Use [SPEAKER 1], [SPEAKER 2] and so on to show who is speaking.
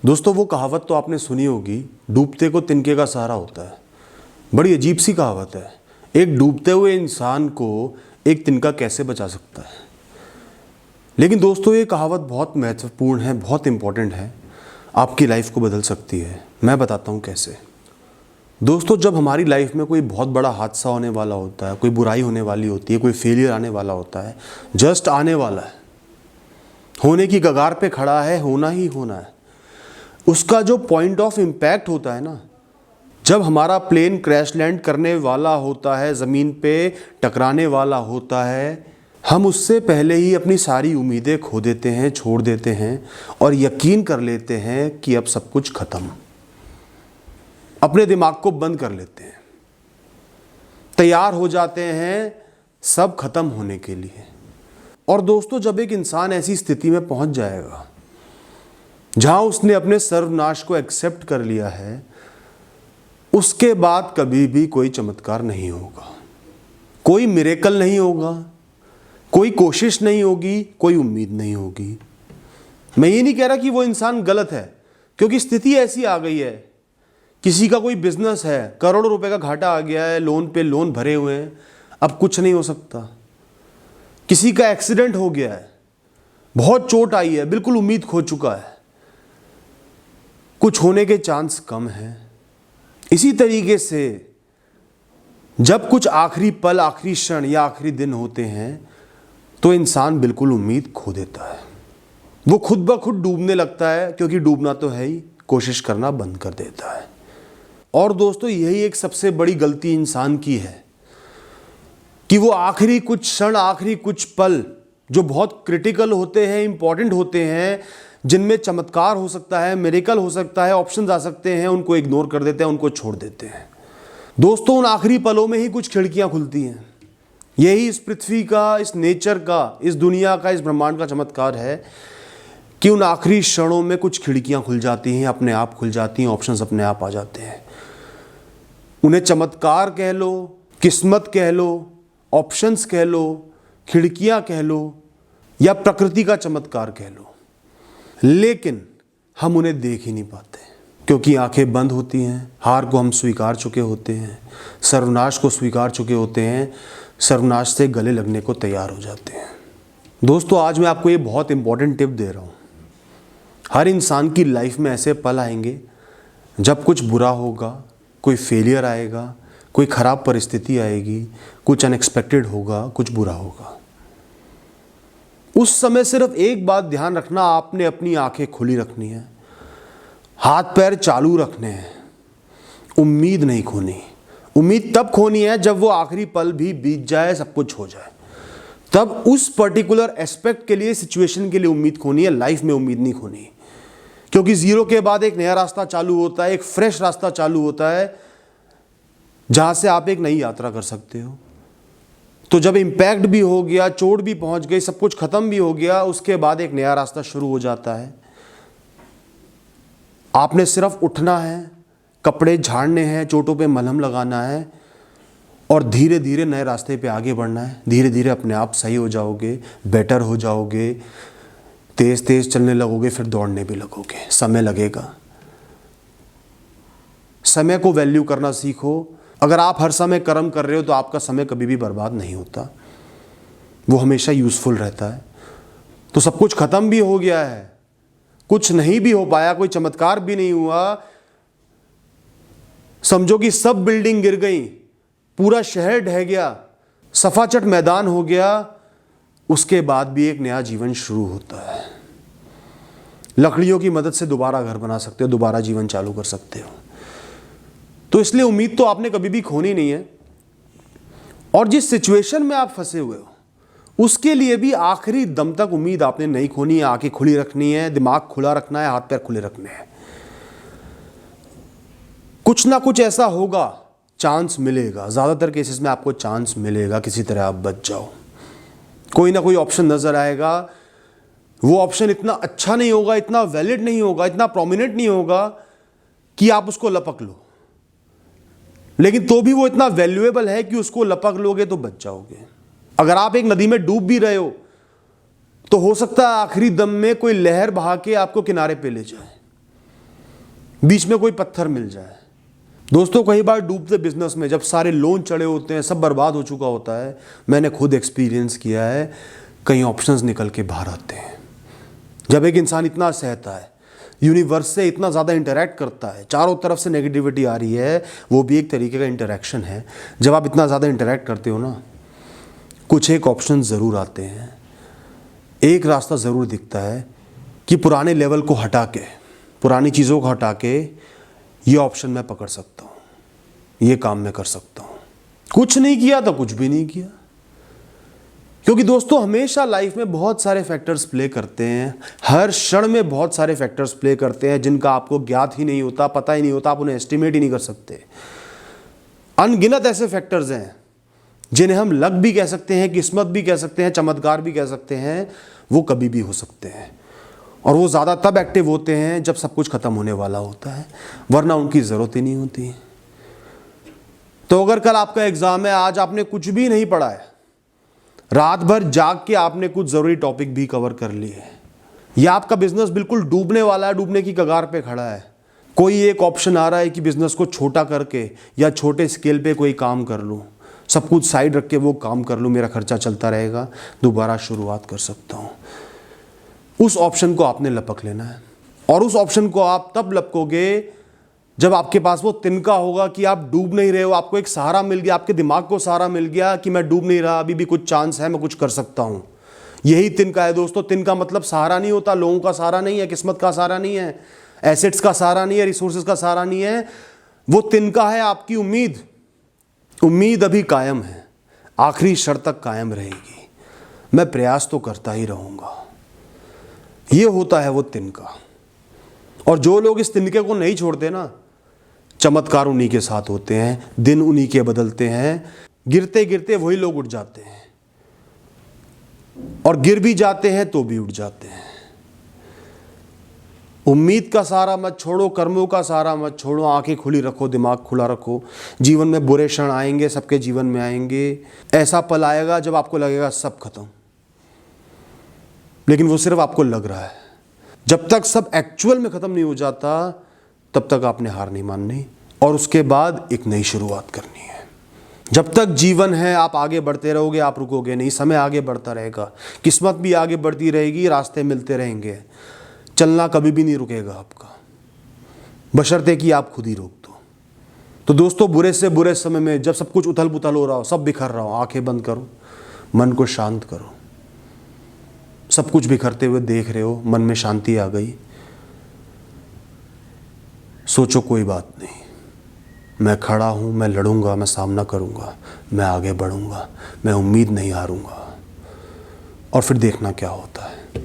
[SPEAKER 1] दोस्तों वो कहावत तो आपने सुनी होगी, डूबते को तिनके का सहारा होता है। बड़ी अजीब सी कहावत है। एक डूबते हुए इंसान को एक तिनका कैसे बचा सकता है। लेकिन दोस्तों ये कहावत बहुत महत्वपूर्ण है, बहुत इम्पोर्टेंट है, आपकी लाइफ को बदल सकती है। मैं बताता हूँ कैसे। दोस्तों जब हमारी लाइफ में कोई बहुत बड़ा हादसा होने वाला होता है, कोई बुराई होने वाली होती है, कोई फेलियर आने वाला होता है, जस्ट आने वाला है, होने की कगार पे खड़ा है, होना ही होना है, उसका जो पॉइंट ऑफ इम्पैक्ट होता है ना, जब हमारा प्लेन क्रैश लैंड करने वाला होता है, ज़मीन पे टकराने वाला होता है, हम उससे पहले ही अपनी सारी उम्मीदें खो देते हैं, छोड़ देते हैं और यकीन कर लेते हैं कि अब सब कुछ ख़त्म। अपने दिमाग को बंद कर लेते हैं, तैयार हो जाते हैं सब खत्म होने के लिए। और दोस्तों जब एक इंसान ऐसी स्थिति में पहुंच जाएगा जहां उसने अपने सर्वनाश को एक्सेप्ट कर लिया है, उसके बाद कभी भी कोई चमत्कार नहीं होगा, कोई मिरेकल नहीं होगा, कोई कोशिश नहीं होगी, कोई उम्मीद नहीं होगी। मैं ये नहीं कह रहा कि वो इंसान गलत है, क्योंकि स्थिति ऐसी आ गई है। किसी का कोई बिजनेस है, करोड़ों रुपए का घाटा आ गया है, लोन पे लोन भरे हुए हैं, अब कुछ नहीं हो सकता। किसी का एक्सीडेंट हो गया है, बहुत चोट आई है, बिल्कुल उम्मीद खो चुका है, कुछ होने के चांस कम हैं। इसी तरीके से जब कुछ आखिरी पल, आखिरी क्षण या आखिरी दिन होते हैं तो इंसान बिल्कुल उम्मीद खो देता है। वो खुद ब खुद डूबने लगता है, क्योंकि डूबना तो है ही, कोशिश करना बंद कर देता है। और दोस्तों यही एक सबसे बड़ी गलती इंसान की है कि वो आखिरी कुछ क्षण, आखिरी कुछ पल जो बहुत क्रिटिकल होते हैं, इंपॉर्टेंट होते हैं, जिनमें चमत्कार हो सकता है, मिरेकल हो सकता है, ऑप्शंस आ सकते हैं, उनको इग्नोर कर देते हैं, उनको छोड़ देते हैं। दोस्तों उन आखिरी पलों में ही कुछ खिड़कियां खुलती हैं। यही इस पृथ्वी का, इस नेचर का, इस दुनिया का, इस ब्रह्मांड का चमत्कार है कि उन आखिरी क्षणों में कुछ खिड़कियां खुल जाती हैं, अपने आप खुल जाती हैं, ऑप्शंस अपने आप आ जाते हैं। उन्हें चमत्कार कह लो, किस्मत कह लो, ऑप्शंस कह लो, खिड़कियां कह लो या प्रकृति का चमत्कार कह लो, लेकिन हम उन्हें देख ही नहीं पाते, क्योंकि आंखें बंद होती हैं। हार को हम स्वीकार चुके होते हैं, सर्वनाश को स्वीकार चुके होते हैं, सर्वनाश से गले लगने को तैयार हो जाते हैं। दोस्तों आज मैं आपको ये बहुत इंपॉर्टेंट टिप दे रहा हूँ। हर इंसान की लाइफ में ऐसे पल आएंगे जब कुछ बुरा होगा, कोई फेलियर आएगा, कोई ख़राब परिस्थिति आएगी, कुछ अनएक्सपेक्टेड होगा, कुछ बुरा होगा। उस समय सिर्फ एक बात ध्यान रखना, आपने अपनी आंखें खुली रखनी है, हाथ पैर चालू रखने हैं, उम्मीद नहीं खोनी। उम्मीद तब खोनी है जब वो आखिरी पल भी बीत जाए, सब कुछ हो जाए, तब उस पर्टिकुलर एस्पेक्ट के लिए, सिचुएशन के लिए उम्मीद खोनी है, लाइफ में उम्मीद नहीं खोनी। क्योंकि जीरो के बाद एक नया रास्ता चालू होता है, एक फ्रेश रास्ता चालू होता है, जहां से आप एक नई यात्रा कर सकते हो। तो जब इम्पैक्ट भी हो गया, चोट भी पहुंच गई, सब कुछ खत्म भी हो गया, उसके बाद एक नया रास्ता शुरू हो जाता है। आपने सिर्फ उठना है, कपड़े झाड़ने हैं, चोटों पे मलहम लगाना है और धीरे धीरे नए रास्ते पे आगे बढ़ना है। धीरे धीरे अपने आप सही हो जाओगे, बेटर हो जाओगे, तेज तेज चलने लगोगे, फिर दौड़ने भी लगोगे। समय लगेगा। समय को वैल्यू करना सीखो। अगर आप हर समय कर्म कर रहे हो तो आपका समय कभी भी बर्बाद नहीं होता, वो हमेशा यूज़फुल रहता है। तो सब कुछ खत्म भी हो गया है, कुछ नहीं भी हो पाया, कोई चमत्कार भी नहीं हुआ, समझो कि सब बिल्डिंग गिर गई, पूरा शहर ढह गया, सफाचट मैदान हो गया, उसके बाद भी एक नया जीवन शुरू होता है। लकड़ियों की मदद से दोबारा घर बना सकते हो, दोबारा जीवन चालू कर सकते हो। तो इसलिए उम्मीद तो आपने कभी भी खोनी नहीं है। और जिस सिचुएशन में आप फंसे हुए हो उसके लिए भी आखिरी दम तक उम्मीद आपने नहीं खोनी है। आंखें खुली रखनी है, दिमाग खुला रखना है, हाथ पैर खुले रखने हैं। कुछ ना कुछ ऐसा होगा, चांस मिलेगा। ज्यादातर केसेस में आपको चांस मिलेगा, किसी तरह आप बच जाओ। कोई ना कोई ऑप्शन नजर आएगा, वो ऑप्शन इतना अच्छा नहीं होगा, इतना वैलिड नहीं होगा, इतना प्रोमिनेंट नहीं होगा कि आप उसको लपक लो, लेकिन तो भी वो इतना वैल्यूएबल है कि उसको लपक लोगे तो बच जाओगे। अगर आप एक नदी में डूब भी रहे हो तो हो सकता है आखिरी दम में कोई लहर बहा के आपको किनारे पे ले जाए। बीच में कोई पत्थर मिल जाए। दोस्तों कई बार डूबते बिजनेस में जब सारे लोन चढ़े होते हैं, सब बर्बाद हो चुका होता है, मैंने खुद एक्सपीरियंस किया है, कई ऑप्शंस निकल के बाहर आते हैं। जब एक इंसान इतना सहता है, यूनिवर्स से इतना ज़्यादा इंटरेक्ट करता है, चारों तरफ से नेगेटिविटी आ रही है, वो भी एक तरीके का इंटरेक्शन है। जब आप इतना ज़्यादा इंटरेक्ट करते हो ना, कुछ एक ऑप्शन ज़रूर आते हैं, एक रास्ता ज़रूर दिखता है कि पुराने लेवल को हटा के, पुरानी चीज़ों को हटा के ये ऑप्शन मैं पकड़ सकता हूँ, ये काम मैं कर सकता हूँ। कुछ नहीं किया तो कुछ भी नहीं किया। क्योंकि दोस्तों हमेशा लाइफ में बहुत सारे फैक्टर्स प्ले करते हैं, हर क्षण में बहुत सारे फैक्टर्स प्ले करते हैं जिनका आपको ज्ञात ही नहीं होता, पता ही नहीं होता, आप उन्हें एस्टिमेट ही नहीं कर सकते। अनगिनत ऐसे फैक्टर्स हैं जिन्हें हम लक भी कह सकते हैं, किस्मत भी कह सकते हैं, चमत्कार भी कह सकते हैं, वो कभी भी हो सकते हैं। और वो ज़्यादा तब एक्टिव होते हैं जब सब कुछ ख़त्म होने वाला होता है, वरना उनकी ज़रूरत ही नहीं होती। तो अगर कल आपका एग्ज़ाम है, आज आपने कुछ भी नहीं पढ़ा है, रात भर जाग के आपने कुछ ज़रूरी टॉपिक भी कवर कर लिए, या आपका बिजनेस बिल्कुल डूबने वाला है, डूबने की कगार पे खड़ा है, कोई एक ऑप्शन आ रहा है कि बिजनेस को छोटा करके या छोटे स्केल पे कोई काम कर लूँ, सब कुछ साइड रख के वो काम कर लूँ, मेरा खर्चा चलता रहेगा, दोबारा शुरुआत कर सकता हूँ, उस ऑप्शन को आपने लपक लेना है। और उस ऑप्शन को आप तब लपकोगे जब आपके पास वो तिनका होगा कि आप डूब नहीं रहे हो, आपको एक सहारा मिल गया, आपके दिमाग को सहारा मिल गया कि मैं डूब नहीं रहा, अभी भी कुछ चांस है, मैं कुछ कर सकता हूँ। यही तिनका है दोस्तों। तिनका मतलब सहारा नहीं होता, लोगों का सहारा नहीं है, किस्मत का सहारा नहीं है, एसेट्स का सहारा नहीं है, रिसोर्सेज का सहारा नहीं है। वो तिनका है आपकी उम्मीद। उम्मीद अभी कायम है, आखिरी क्षण तक कायम रहेगी, मैं प्रयास तो करता ही रहूँगा। ये होता है वो तिनका। और जो लोग इस तिनके को नहीं छोड़ते ना, चमत्कार उन्हीं के साथ होते हैं, दिन उन्हीं के बदलते हैं। गिरते गिरते वही लोग उठ जाते हैं, और गिर भी जाते हैं तो भी उठ जाते हैं। उम्मीद का सहारा मत छोड़ो, कर्मों का सहारा मत छोड़ो, आंखें खुली रखो, दिमाग खुला रखो। जीवन में बुरे क्षण आएंगे, सबके जीवन में आएंगे। ऐसा पल आएगा जब आपको लगेगा सब खत्म, लेकिन वो सिर्फ आपको लग रहा है। जब तक सब एक्चुअल में खत्म नहीं हो जाता, तब तक आपने हार नहीं माननी, और उसके बाद एक नई शुरुआत करनी है। जब तक जीवन है आप आगे बढ़ते रहोगे, आप रुकोगे नहीं, समय आगे बढ़ता रहेगा, किस्मत भी आगे बढ़ती रहेगी, रास्ते मिलते रहेंगे, चलना कभी भी नहीं रुकेगा आपका, बशर्ते कि आप खुद ही रोक दो। तो दोस्तों बुरे से बुरे समय में जब सब कुछ उथल पुथल हो रहा हो, सब बिखर रहा हो, आंखें बंद करो, मन को शांत करो। सब कुछ बिखरते हुए देख रहे हो, मन में शांति आ गई, सोचो कोई बात नहीं, मैं खड़ा हूँ, मैं लड़ूंगा, मैं सामना करूँगा, मैं आगे बढ़ूँगा, मैं उम्मीद नहीं हारूँगा, और फिर देखना क्या होता है।